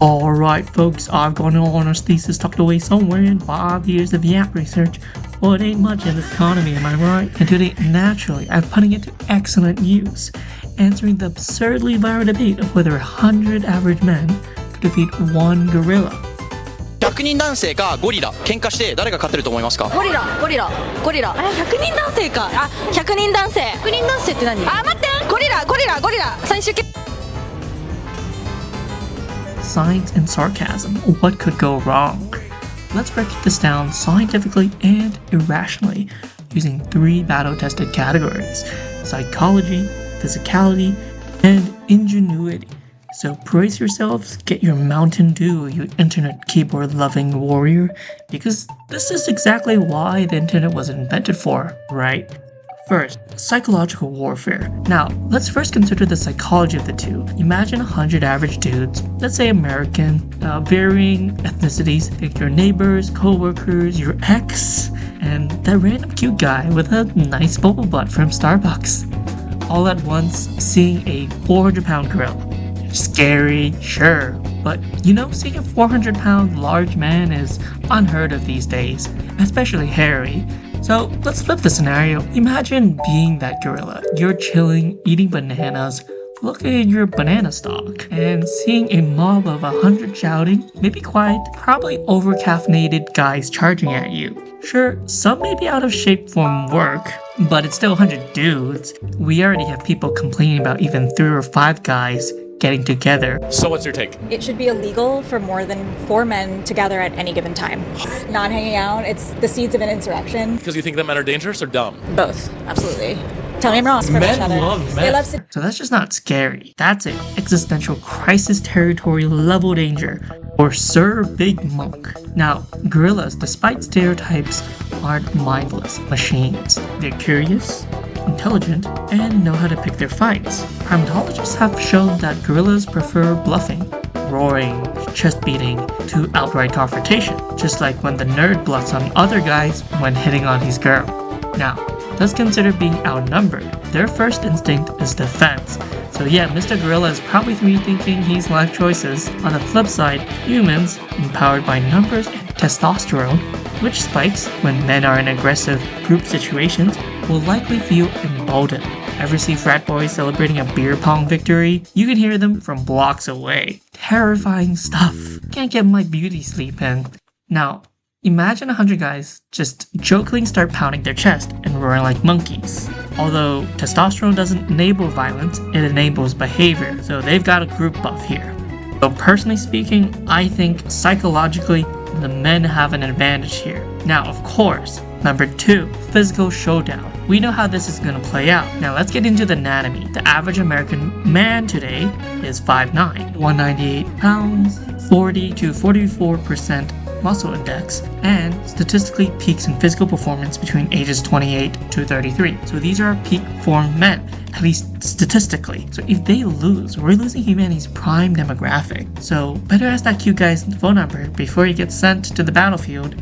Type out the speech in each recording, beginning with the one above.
Alright folks, I've got an honors thesis tucked away somewhere in 5 years of yak research. Well, it ain't much in this economy, am I right? And today, naturally, I'm putting it to excellent use, answering the absurdly viral debate of whether 100 average men could defeat one gorilla. 100人男性かゴリラ喧嘩して誰が勝ってると思いますか？ゴリラあ、100人男性か。あ、100人男性って何？あ、待って、ゴリラ最終決 Science and sarcasm, what could go wrong? Let's break this down scientifically and irrationally using 3 battle-tested categories: psychology, physicality, and ingenuity. So brace yourselves, get your Mountain Dew, you internet keyboard-loving warrior, because this is exactly why the internet was invented for, right? First, psychological warfare. Now, let's first consider the psychology of the two. Imagine 100 average dudes, let's say American, varying ethnicities, like your neighbors, co-workers, your ex, and that random cute guy with a nice bubble butt from Starbucks. All at once, seeing a 400-pound gorilla. Scary, sure, but seeing a 400-pound large man is unheard of these days, especially hairy. So let's flip the scenario. Imagine being that gorilla. You're chilling, eating bananas, looking at your banana stalk, and seeing a mob of 100 shouting, maybe quiet, probably over-caffeinated guys charging at you. Sure, some may be out of shape from work, but it's still 100 dudes. We already have people complaining about even 3 or 5 guys getting together. So what's your take? It should be illegal for more than 4 men to gather at any given time. Not hanging out, it's the seeds of an insurrection. Because you think that men are dangerous or dumb? Both, absolutely. Tell me I'm wrong. Men love men. They love to- So that's just not scary. That's an existential crisis territory level danger. Or Sir Big Monk. Now, gorillas, despite stereotypes, aren't mindless machines. They're curious, intelligent, and know how to pick their fights. Primatologists have shown that gorillas prefer bluffing, roaring, chest beating, to outright confrontation, just like when the nerd bluffs on other guys when hitting on his girl. Now, let's consider being outnumbered. Their first instinct is defense. So yeah, Mr. Gorilla is probably rethinking his life choices. On the flip side, humans, empowered by numbers and testosterone, which spikes when men are in aggressive group situations, will likely feel emboldened. Ever see frat boys celebrating a beer pong victory? You can hear them from blocks away. Terrifying stuff. Can't get my beauty sleep in. Now, imagine 100 guys just jokingly start pounding their chest and roaring like monkeys. Although testosterone doesn't enable violence, it enables behavior, so they've got a group buff here. So personally speaking, I think psychologically, the men have an advantage here. Now, of course, number 2, physical showdown. We know how this is going to play out. Now let's get into the anatomy. The average American man today is 5'9", 198 pounds, 40 to 44% muscle index, and statistically peaks in physical performance between ages 28 to 33. So these are peak form men, at least statistically. So if they lose, we're losing humanity's prime demographic. So better ask that cute guy's phone number before he gets sent to the battlefield.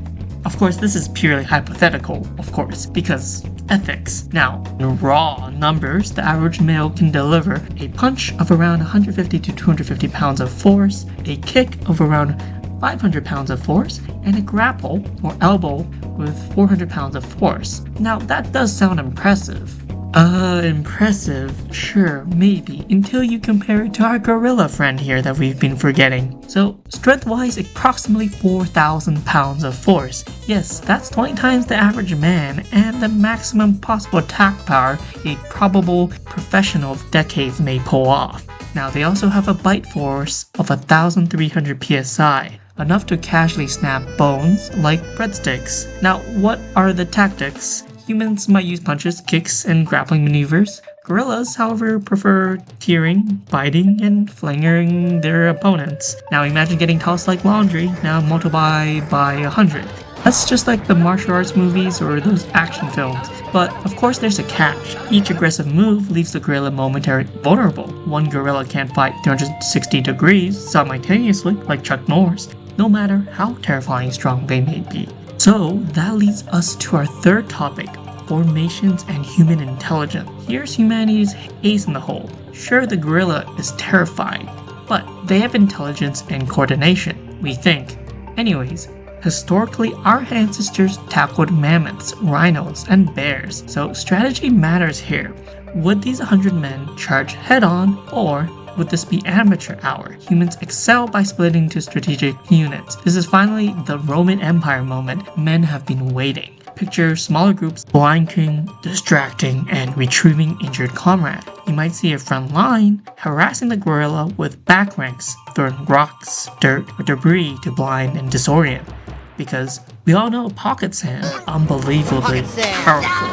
Of course, this is purely hypothetical, of course, because ethics. Now, in raw numbers, the average male can deliver a punch of around 150 to 250 pounds of force, a kick of around 500 pounds of force, and a grapple or elbow with 400 pounds of force. Now, that does sound impressive. Impressive, sure, maybe, until you compare it to our gorilla friend here that we've been forgetting. So, strength-wise, approximately 4,000 pounds of force. Yes, that's 20 times the average man, and the maximum possible attack power a probable professional of decades may pull off. Now, they also have a bite force of 1,300 psi, enough to casually snap bones like breadsticks. Now, what are the tactics? Humans might use punches, kicks, and grappling maneuvers. Gorillas, however, prefer tearing, biting, and flinging their opponents. Now imagine getting tossed like laundry, now multiply by 100. That's just like the martial arts movies or those action films. But of course there's a catch. Each aggressive move leaves the gorilla momentarily vulnerable. One gorilla can't fight 360 degrees simultaneously like Chuck Norris, no matter how terrifying strong they may be. So that leads us to our third topic, formations and human intelligence. Here's humanity's ace in the hole. Sure, the gorilla is terrifying, but they have intelligence and coordination, we think. Anyways, historically, our ancestors tackled mammoths, rhinos, and bears, so strategy matters here. Would these 100 men charge head-on, or would this be amateur hour? Humans excel by splitting into strategic units. This is finally the Roman Empire moment men have been waiting. Picture smaller groups flanking, distracting, and retrieving injured comrade. You might see a front line harassing the guerrilla with back ranks, throwing rocks, dirt, or debris to blind and disorient. Because we all know pocket sand, unbelievably powerful.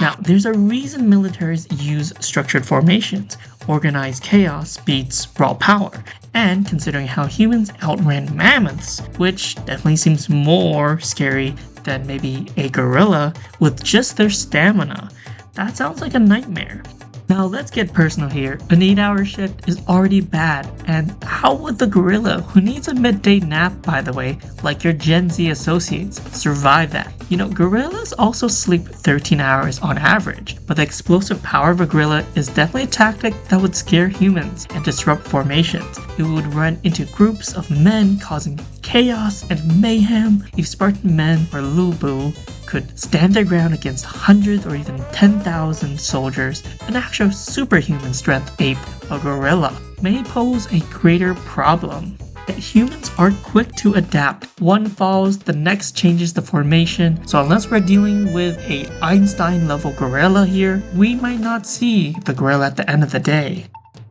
Now, there's a reason militaries use structured formations. Organized chaos beats raw power. And considering how humans outran mammoths, which definitely seems more scary than maybe a gorilla with just their stamina, that sounds like a nightmare. Now let's get personal here. An 8-hour shift is already bad, and how would the gorilla, who needs a midday nap by the way, like your Gen Z associates, survive that? You know, gorillas also sleep 13 hours on average, but the explosive power of a gorilla is definitely a tactic that would scare humans and disrupt formations. It would run into groups of men causing chaos and mayhem. If Spartan men or Lubu could stand their ground against hundreds or even 10,000 soldiers, an actual superhuman strength ape, a gorilla, may pose a greater problem. Yet humans are quick to adapt. One falls, the next changes the formation, so unless we're dealing with a Einstein-level gorilla here, we might not see the gorilla at the end of the day.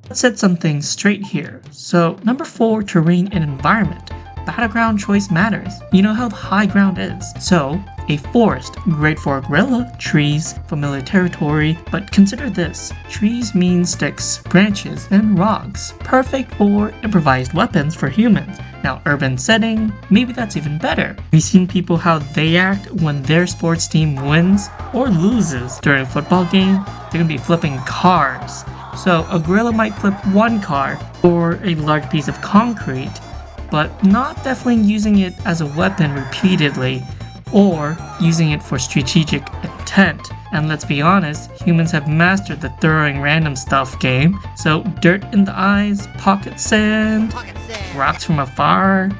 Let's set some things straight here. So, number 4, terrain and environment. Battleground choice matters. You know how high ground is. So, a forest, great for a gorilla, trees, familiar territory, but consider this. Trees mean sticks, branches, and rocks. Perfect for improvised weapons for humans. Now, urban setting, maybe that's even better. We've seen people how they act when their sports team wins or loses during a football game. They're gonna be flipping cars. So, a gorilla might flip one car or a large piece of concrete, but not definitely using it as a weapon repeatedly or using it for strategic intent. And let's be honest, humans have mastered the throwing random stuff game. So dirt in the eyes, pocket sand, rocks from afar.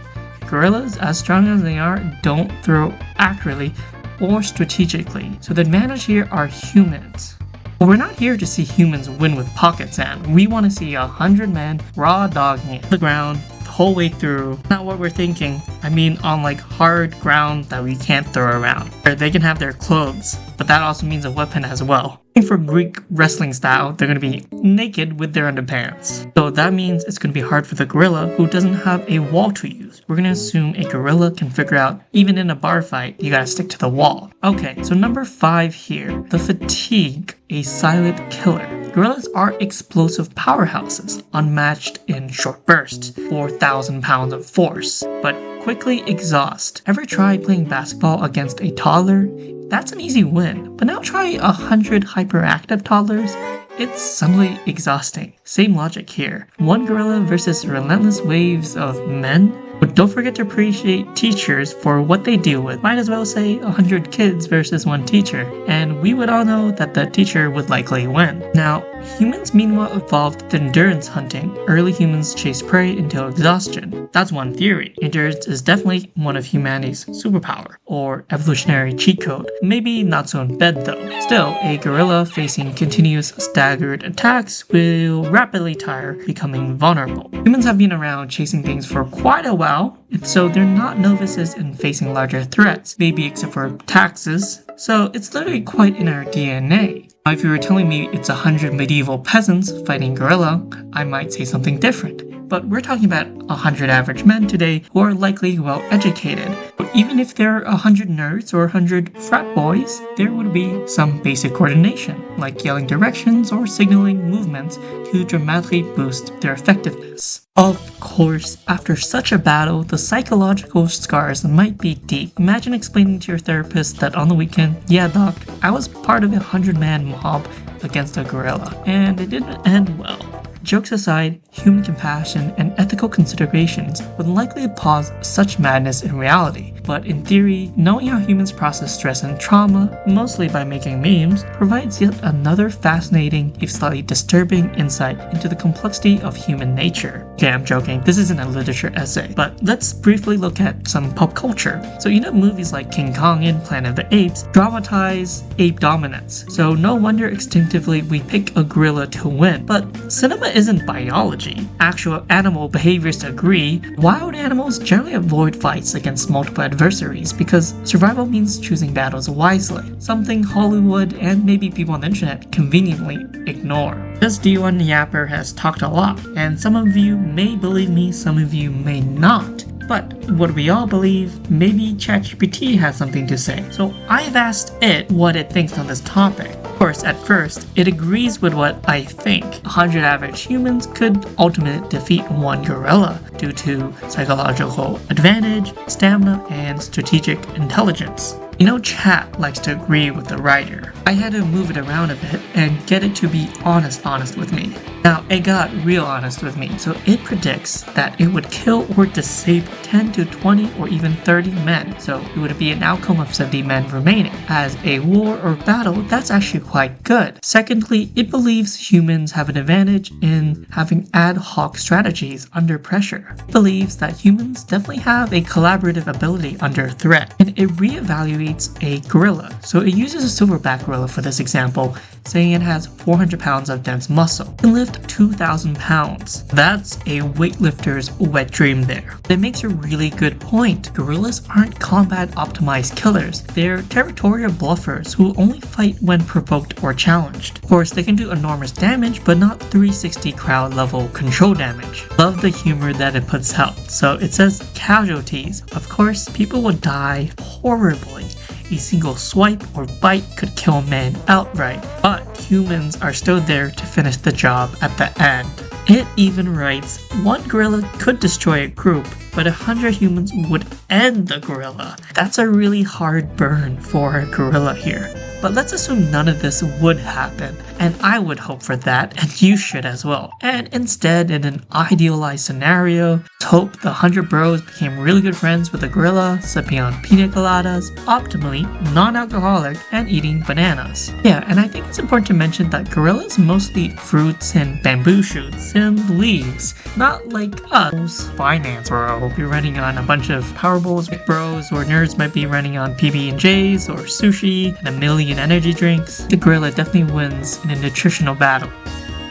Gorillas, as strong as they are, don't throw accurately or strategically. So the advantage here are humans. But we're not here to see humans win with pocket sand. We want to see 100 men raw dogging it on the ground whole way through. Not what we're thinking. I mean on like hard ground that we can't throw around. Or they can have their clothes, but that also means a weapon as well. For Greek wrestling style, they're going to be naked with their underpants. So that means it's going to be hard for the gorilla who doesn't have a wall to use. We're going to assume a gorilla can figure out, even in a bar fight, you gotta stick to the wall. Okay, so number 5 here, the fatigue, a silent killer. Gorillas are explosive powerhouses, unmatched in short bursts, 4,000 pounds of force, but quickly exhaust. Ever try playing basketball against a toddler? That's an easy win, but now try 100 hyperactive toddlers. It's suddenly exhausting. Same logic here. One gorilla versus relentless waves of men. But don't forget to appreciate teachers for what they deal with. Might as well say 100 kids versus one teacher, and we would all know that the teacher would likely win. Now, humans meanwhile evolved endurance hunting. Early humans chased prey until exhaustion. That's one theory. Endurance is definitely one of humanity's superpower, or evolutionary cheat code. Maybe not so in bed though. Still, a gorilla facing continuous staggered attacks will rapidly tire, becoming vulnerable. Humans have been around chasing things for quite a while, and so they're not novices in facing larger threats, maybe except for taxes, so it's literally quite in our DNA. Now, if you were telling me it's 100 medieval peasants fighting gorilla, I might say something different. But we're talking about 100 average men today who are likely well educated. But even if there are 100 nerds or 100 frat boys, there would be some basic coordination, like yelling directions or signaling movements to dramatically boost their effectiveness. Of course, after such a battle, the psychological scars might be deep. Imagine explaining to your therapist that on the weekend, yeah doc, I was part of a 100-man mob against a gorilla, and it didn't end well. Jokes aside, human compassion and ethical considerations would likely pause such madness in reality. but in theory, knowing how humans process stress and trauma, mostly by making memes, provides yet another fascinating, if slightly disturbing, insight into the complexity of human nature. Okay, I'm joking, this isn't a literature essay, but let's briefly look at some pop culture. So movies like King Kong and Planet of the Apes dramatize ape dominance, so no wonder instinctively we pick a gorilla to win. But cinema isn't biology. Actual animal behaviors agree. Wild animals generally avoid fights against multiple adversaries because survival means choosing battles wisely, something Hollywood and maybe people on the internet conveniently ignore. This D1 Yapper has talked a lot, and some of you may believe me, some of you may not. But what we all believe, maybe ChatGPT has something to say. So I've asked it what it thinks on this topic. Of course, at first, it agrees with what I think. 100 average humans could ultimately defeat one gorilla due to psychological advantage, stamina, and strategic intelligence. Chat likes to agree with the writer. I had to move it around a bit and get it to be honest with me. Now, it got real honest with me, so it predicts that it would kill or disable 10 to 20 or even 30 men, so it would be an outcome of 70 men remaining. As a war or battle, that's actually quite good. Secondly, it believes humans have an advantage in having ad hoc strategies under pressure. It believes that humans definitely have a collaborative ability under threat, and it reevaluates a gorilla. So it uses a silverback gorilla for this example, saying it has 400 pounds of dense muscle. It can lift 2,000 pounds. That's a weightlifter's wet dream there. It makes a really good point. Gorillas aren't combat optimized killers. They're territorial bluffers who only fight when provoked or challenged. Of course, they can do enormous damage, but not 360 crowd level control damage. Love the humor that it puts out. So it says casualties. Of course, people will die horribly. A single swipe or bite could kill men outright, but humans are still there to finish the job at the end. It even writes, one gorilla could destroy a group, but 100 humans would end the gorilla. That's a really hard burn for a gorilla here. But let's assume none of this would happen, and I would hope for that, and you should as well. And instead, in an idealized scenario, let's hope the 100 bros became really good friends with a gorilla, sipping on pina coladas, optimally non-alcoholic, and eating bananas. Yeah, and I think it's important to mention that gorillas mostly eat fruits and bamboo shoots and leaves, not like us, finance bro. You're running on a bunch of Powerballs bros, or nerds might be running on PB&Js or sushi and a million energy drinks. The gorilla definitely wins in a nutritional battle.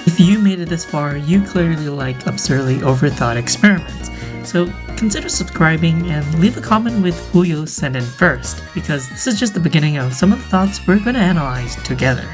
If you made it this far, you clearly like absurdly overthought experiments. So consider subscribing and leave a comment with who you'll send in first, because this is just the beginning of some of the thoughts we're going to analyze together.